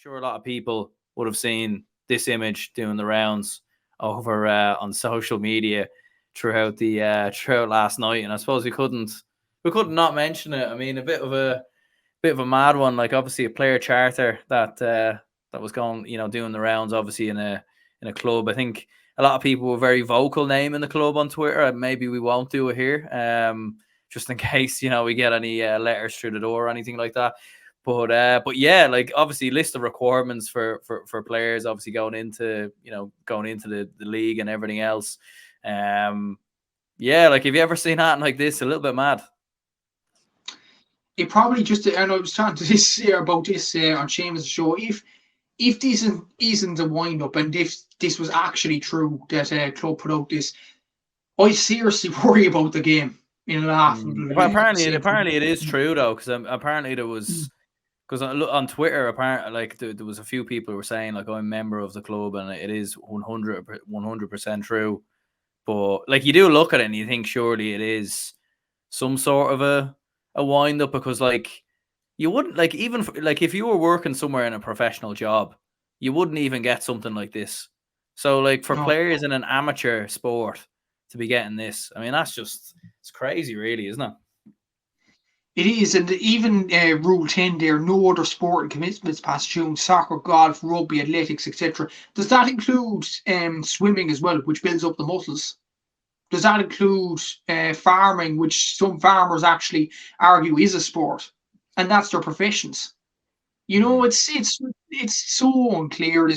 sure a lot of people would have seen this image doing the rounds over on social media throughout last night, and I suppose we couldn't not mention it. I mean, a bit of a mad one. Like, obviously a player charter that was going, doing the rounds, obviously in a club. I think a lot of people were very vocal naming the club on Twitter. Maybe we won't do it here, just in case we get any letters through the door or anything like that. But yeah, like, obviously list of requirements for players, obviously going into the league and everything else. Yeah, like, have you ever seen anything like this? A little bit mad. It probably just, and I was talking to this about this on Seamus' show. If this isn't a wind up, and if this was actually true that club put out this, I seriously worry about the game in half. Apparently it is true though, because apparently there was. Because on Twitter, apparently, like, there was a few people who were saying, like, I'm a member of the club, and it is 100% true. But, like, you do look at it and you think surely it is some sort of a wind up, because, like, you wouldn't, like, even like, if you were working somewhere in a professional job, you wouldn't even get something like this. So, like, for players in an amateur sport to be getting this, I mean, it's crazy, really, isn't it? It is, and even Rule 10 there, no other sport and commitments past June: soccer, golf, rugby, athletics, etc. Does that include swimming as well, which builds up the muscles? Does that include farming, which some farmers actually argue is a sport, and that's their professions? It's so unclear,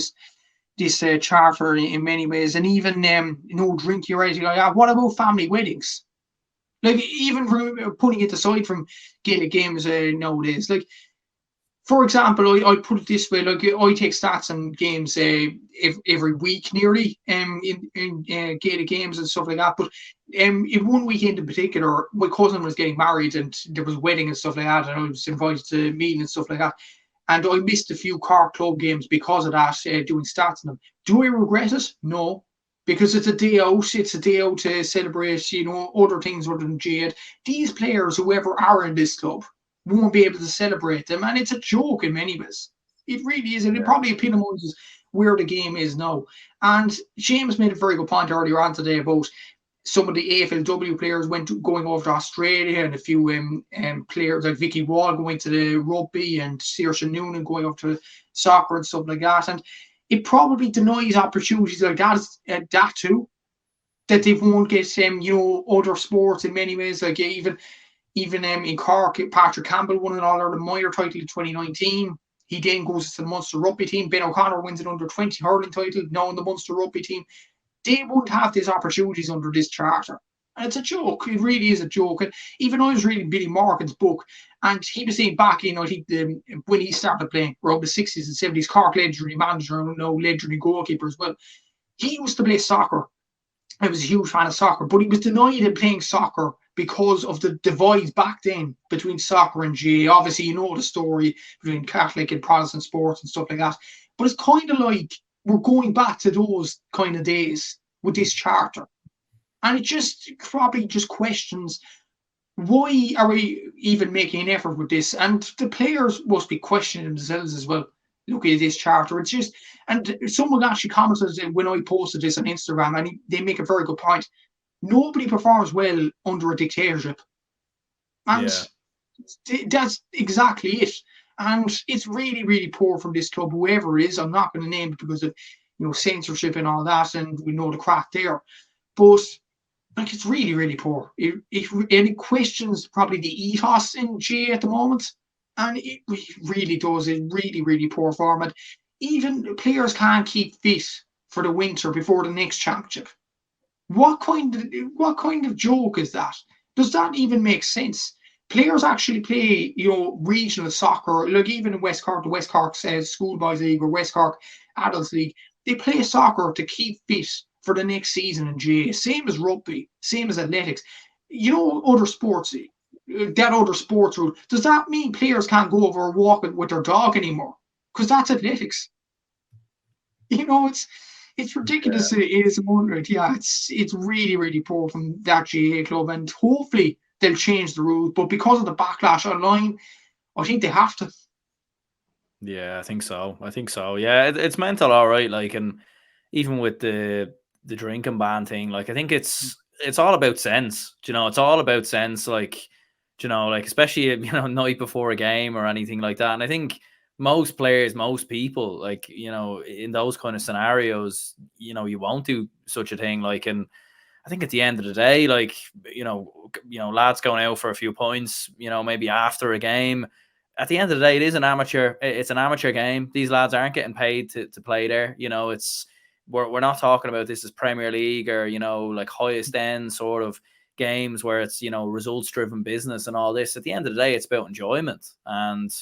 this charter in many ways, and even no drinking or anything like that. What about family weddings? Like, even putting it aside from Gaelic games nowadays, like, for example, I put it this way: like, I take stats on games every week nearly, in Gaelic games and stuff like that. But in one weekend in particular, my cousin was getting married and there was a wedding and stuff like that, and I was invited to meet and stuff like that. And I missed a few Cork club games because of that, doing stats on them. Do I regret it? No, because it's a day out. It's a day out to celebrate, other things other than Jade. These players, whoever are in this club, won't be able to celebrate them, and it's a joke in many ways. It really is, and it probably epitomises where the game is now. And James made a very good point earlier on today about some of the AFLW players going over to Australia, and a few players like Vicky Wall going to the rugby, and Saoirse Noonan going over to soccer and stuff like that. And it probably denies opportunities like that too, that they won't get other sports in many ways. Like, even in Cork, Patrick Campbell won an All-Ireland minor title in 2019. He then goes to the Munster rugby team. Ben O'Connor wins an under-20 hurling title, now in the Munster rugby team. They wouldn't have these opportunities under this charter. And it's a joke. It really is a joke. And even I was reading Billy Morgan's book, and he was saying back in, I think, when he started playing around the 60s and 70s, Cork legendary manager, legendary goalkeeper as well. He used to play soccer. I was a huge fan of soccer, but he was denied in playing soccer because of the divides back then between soccer and GAA. Obviously, the story between Catholic and Protestant sports and stuff like that. But it's kind of like we're going back to those kind of days with this charter. And it just probably just questions, why are we even making an effort with this? And the players must be questioning themselves as well, looking at this charter. It's just, and someone actually commented when I posted this on Instagram, and they make a very good point. Nobody performs well under a dictatorship. And that's exactly it. And it's really, really poor from this club, whoever it is. I'm not going to name it because of censorship and all that, and we know the crack there. But like, it's really, really poor. It questions probably the ethos in GAA at the moment, and it really does. It's really, really poor form. And even players can't keep fit for the winter before the next championship. What kind of joke is that? Does that even make sense? Players actually play, regional soccer, like even in West Cork, the West Cork Schoolboys League or West Cork Adults League. They play soccer to keep fit for the next season in GAA. Same as rugby, same as athletics. Other sports, that other sports rule. Does that mean players can't go over walking with their dog anymore? Because that's athletics. It's ridiculous. It is wondering. Yeah, it's really, really poor from that GAA club, and hopefully they'll change the rules. But because of the backlash online, I think they have to. Yeah, I think so. I think so. Yeah, it's mental, all right. Like, and even with the drinking ban thing, like, I think it's all about sense. Do you know, it's all about sense. Like, do you know, like, especially night before a game or anything like that. And I think most players, most people, like, in those kind of scenarios, you won't do such a thing. Like, and I think at the end of the day, like, lads going out for a few points, maybe after a game. At the end of the day, it is an amateur. It's an amateur game. These lads aren't getting paid to play there. We're not talking about this as Premier League or like highest end sort of games where it's results driven business and all this. At the end of the day, it's about enjoyment and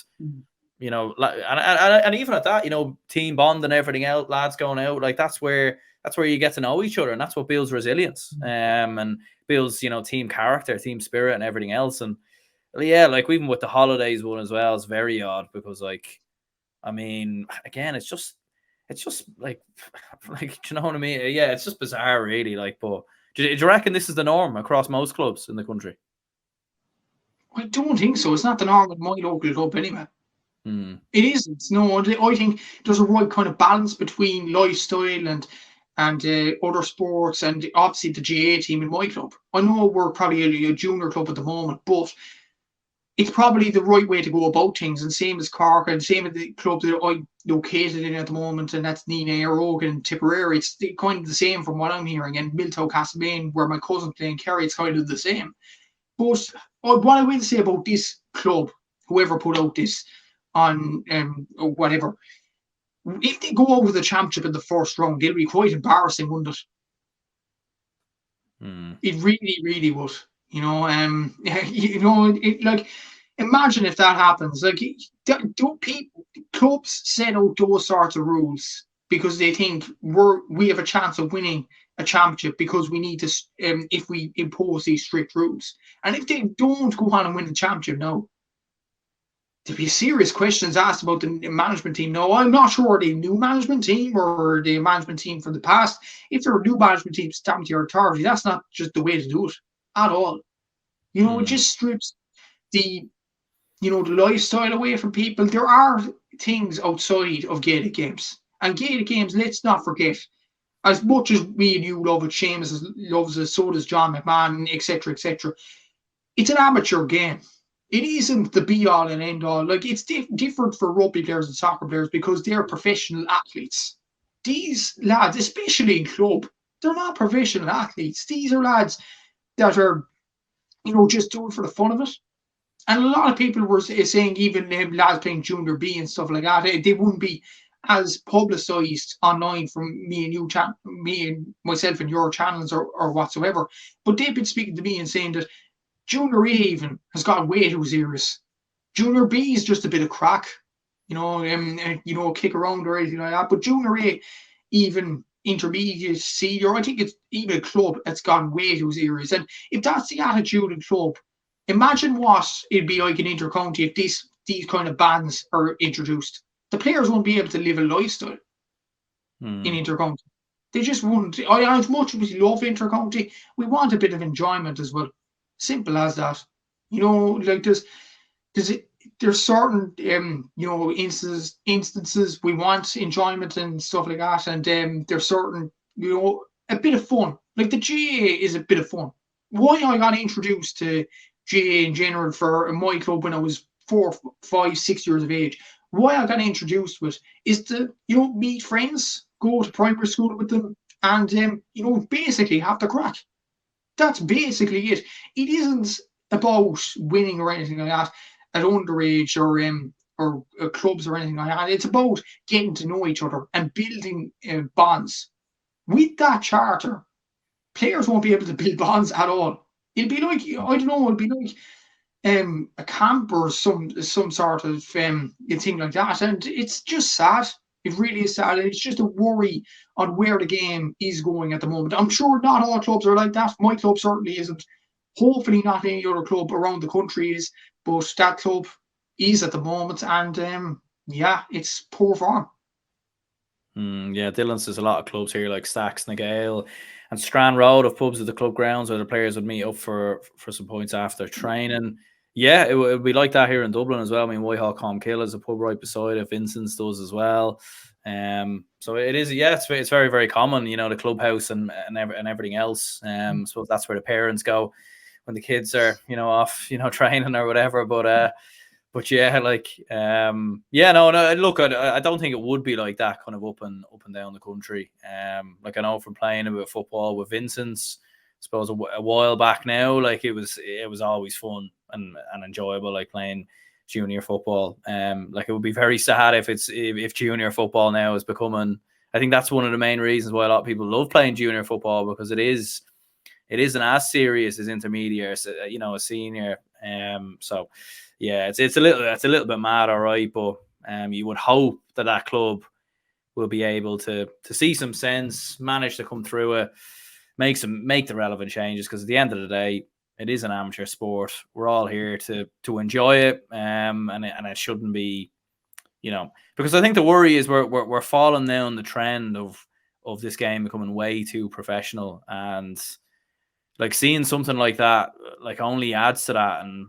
and even at that, team bond and everything else, lads going out, like that's where you get to know each other, and that's what builds resilience, and builds team character, team spirit, and everything else. And yeah, like even with the holidays one as well, it's very odd because, like, I mean, again, it's just like like, do you know what I mean? Yeah, it's just bizarre, really. Like, but do you reckon this is the norm across most clubs in the country? I don't think so. It's not the norm at my local club anyway. Hmm. It isn't. No, I think there's a right kind of balance between lifestyle and other sports, and obviously the GA team in my club. I know we're probably a junior club at the moment, but it's probably the right way to go about things. And same as Cork, and same as the club that I'm located in at the moment, and that's Nina Aerogan and Tipperary. It's kind of the same from what I'm hearing. And Miltow Castlemaine, where my cousin's playing Kerry, it's kind of the same. But what I will say about this club, whoever put out this on or whatever, if they go over the championship in the first round, they'll be quite embarrassing, wouldn't it? It really, really would. Like, imagine if that happens. Like, don't people clubs set out those sorts of rules because they think we have a chance of winning a championship because we need to if we impose these strict rules. And if they don't go on and win the championship now, there'll be serious questions asked about the management team. No, I'm not sure the new management team or the management team from the past. If there are new management teams stamped to your authority, that's not just the way to do it at all. It just strips the the lifestyle away from people. There are things outside of Gaelic games. And Gaelic games, let's not forget, as much as me and you love it, Seamus loves it, so does John McMahon, etc., etc. It's an amateur game. It isn't the be all and end all. Like, it's different for rugby players and soccer players because they're professional athletes. These lads, especially in club, they're not professional athletes. These are lads that are, just doing for the fun of it. And a lot of people were saying even lads playing junior B and stuff like that, they wouldn't be as publicised online from me and you, me and myself and your channels or whatsoever. But they've been speaking to me and saying that Junior A even has gotten way too serious. Junior B is just a bit of crack, kick around or anything like that. But Junior A, even intermediate, senior, I think it's even a club that's gone way too serious. And if that's the attitude in club, imagine what it'd be like in intercounty if these kind of bans are introduced. The players won't be able to live a lifestyle in intercounty. They just wouldn't. As much as we love intercounty, we want a bit of enjoyment as well. Simple as that. Like there's certain instances we want enjoyment and stuff like that, and there's certain a bit of fun. Like the GA is a bit of fun. Why I got introduced to GA in general for my club when I was 4, 5, 6 years of age. Why I got introduced to it is to meet friends, go to primary school with them, and basically have the crack. That's basically it. It isn't about winning or anything like that at underage or clubs or anything like that. It's about getting to know each other and building bonds. With that charter, players won't be able to build bonds at all. It'll be like, I don't know, it'll be like a camp or some sort of thing like that. And it's just sad. It really is sad. It's just a worry on where the game is going at the moment. I'm sure not all clubs are like that. My club certainly isn't. Hopefully not any other club around the country is, but that club is at the moment. And it's poor form. Yeah, Dillon's there's a lot of clubs here like Stacks, Nagale, and Strand Road of pubs at the club grounds where the players would meet up for some points after training. Yeah, it would be like that here in Dublin as well. I mean, Whitehall Comkill is a pub right beside it. Vincent's does as well. So it is. Yeah, it's very very common. You know, the clubhouse and everything else. So that's where the parents go when the kids are off training or whatever. But yeah, like yeah, no. Look, I don't think it would be like that kind of up and down the country. Like I know from playing a bit of football with Vincent's, I suppose a while back now, like it was always fun and enjoyable, like playing junior football. Like it would be very sad if junior football now is becoming. I think that's one of the main reasons why a lot of people love playing junior football, because it isn't as serious as intermediate, a senior. So yeah, it's a little bit mad, all right, but you would hope that club will be able to see some sense, manage to come through it, make the relevant changes, because at the end of the day, it is an amateur sport. We're all here to enjoy it, and it shouldn't be, because I think the worry is we're falling down the trend of this game becoming way too professional, and like seeing something like that like only adds to that. And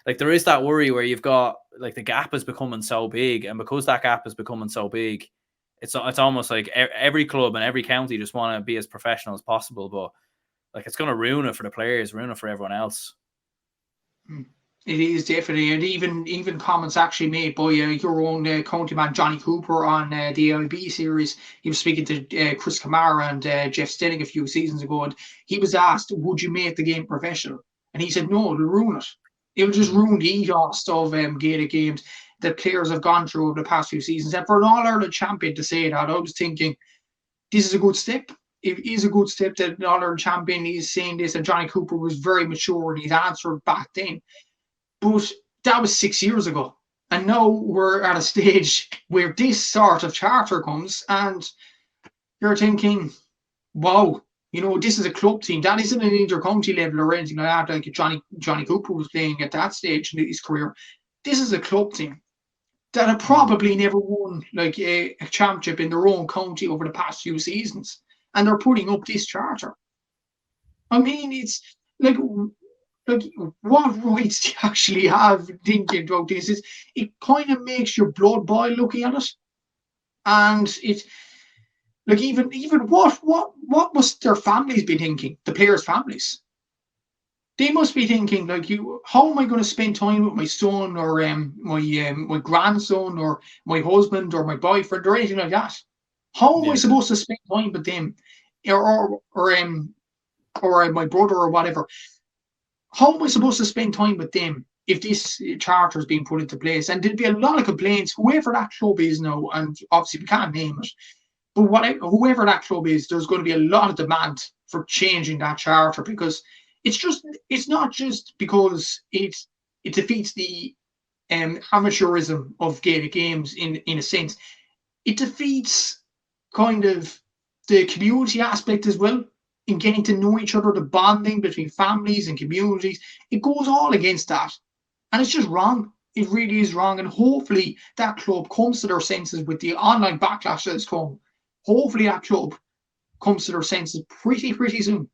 like there is that worry where you've got like the gap is becoming so big, and because that gap is becoming so big, it's almost like every club and every county just want to be as professional as possible, but like it's going to ruin it for the players, ruin it for everyone else. It is definitely, and even comments actually made by your own county man Johnny Cooper on the LB series. He was speaking to Chris Kamara and Jeff Stenning a few seasons ago, and he was asked, "Would you make the game professional?" And he said, "No, it'll ruin it. It'll just ruin the ethos of Gaelic games that players have gone through over the past few seasons." And for an All-Ireland champion to say that, I was thinking, this is a good step. It is a good step that an All-Ireland champion is saying this, and Johnny Cooper was very mature in his answer back then. But that was 6 years ago. And now we're at a stage where this sort of charter comes, and you're thinking, wow, this is a club team. That isn't an inter-county level or anything like that, like Johnny Cooper was playing at that stage in his career. This is a club team that have probably never won like a championship in their own county over the past few seasons. And they're putting up this charter. I mean, it's like what rights do you actually have thinking about this? It kind of makes your blood boil looking at it. And it's like even what must their families be thinking, the players' families? They must be thinking like, how am I going to spend time with my son or my grandson or my husband or my boyfriend or anything like that? How am I supposed to spend time with them, or my brother or whatever? How am I supposed to spend time with them if this charter is being put into place? And there'll be a lot of complaints, whoever that club is now, and obviously we can't name it, but whoever that club is, there's going to be a lot of demand for changing that charter, because it's not just because it defeats the amateurism of Gaelic games in a sense. It defeats kind of the community aspect as well, in getting to know each other, the bonding between families and communities. It goes all against that. And it's just wrong. It really is wrong. And hopefully that club comes to their senses with the online backlash that's come. Hopefully that club comes to their senses pretty soon.